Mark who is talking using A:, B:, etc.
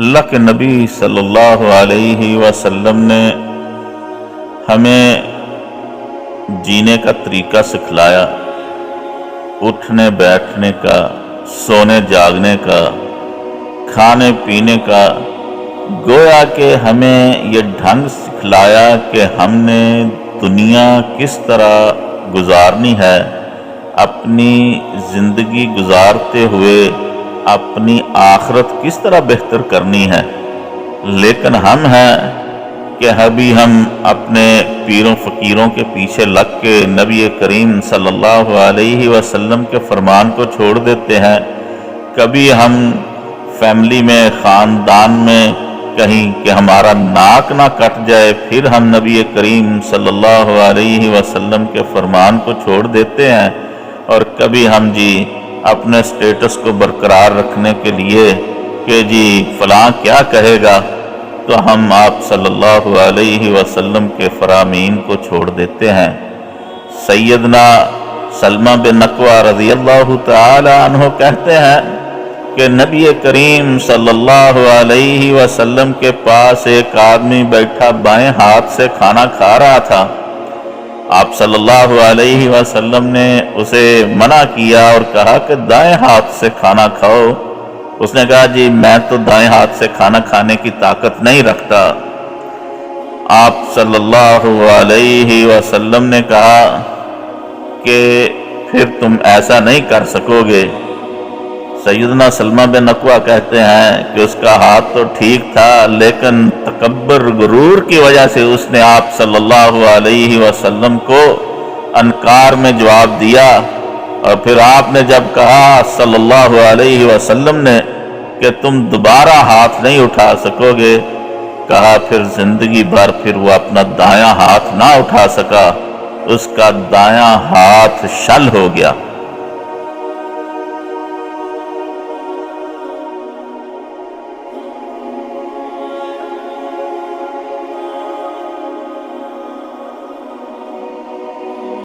A: اللہ کے نبی صلی اللہ علیہ وسلم نے ہمیں جینے کا طریقہ سکھلایا، اٹھنے بیٹھنے کا، سونے جاگنے کا، کھانے پینے کا۔ گویا کہ ہمیں یہ ڈھنگ سکھلایا کہ ہم نے دنیا کس طرح گزارنی ہے، اپنی زندگی گزارتے ہوئے اپنی آخرت کس طرح بہتر کرنی ہے۔ لیکن ہم ہیں کہ ابھی ہم اپنے پیروں فقیروں کے پیچھے لگ کے نبی کریم صلی اللہ علیہ وسلم کے فرمان کو چھوڑ دیتے ہیں۔ کبھی ہم فیملی میں، خاندان میں کہیں کہ ہمارا ناک نہ کٹ جائے، پھر ہم نبی کریم صلی اللہ علیہ وسلم کے فرمان کو چھوڑ دیتے ہیں۔ اور کبھی ہم اپنے سٹیٹس کو برقرار رکھنے کے لیے کہ فلاں کیا کہے گا، تو ہم آپ صلی اللہ علیہ وسلم کے فرامین کو چھوڑ دیتے ہیں۔ سیدنا سلمہ بن اکوع رضی اللہ تعالی عنہ کہتے ہیں کہ نبی کریم صلی اللہ علیہ وسلم کے پاس ایک آدمی بیٹھا بائیں ہاتھ سے کھانا کھا رہا تھا۔ آپ صلی اللہ علیہ وسلم نے اسے منع کیا اور کہا کہ دائیں ہاتھ سے کھانا کھاؤ۔ اس نے کہا میں تو دائیں ہاتھ سے کھانا کھانے کی طاقت نہیں رکھتا۔ آپ صلی اللہ علیہ وسلم نے کہا کہ پھر تم ایسا نہیں کر سکو گے۔ سیدنا سلمہ بن اکوع کہتے ہیں کہ اس کا ہاتھ تو ٹھیک تھا، لیکن تکبر غرور کی وجہ سے اس نے آپ صلی اللہ علیہ وسلم کو انکار میں جواب دیا۔ اور پھر آپ نے جب کہا صلی اللہ علیہ وسلم نے کہ تم دوبارہ ہاتھ نہیں اٹھا سکو گے، کہا پھر زندگی بھر پھر وہ اپنا دایاں ہاتھ نہ اٹھا سکا، اس کا دایاں ہاتھ شل ہو گیا۔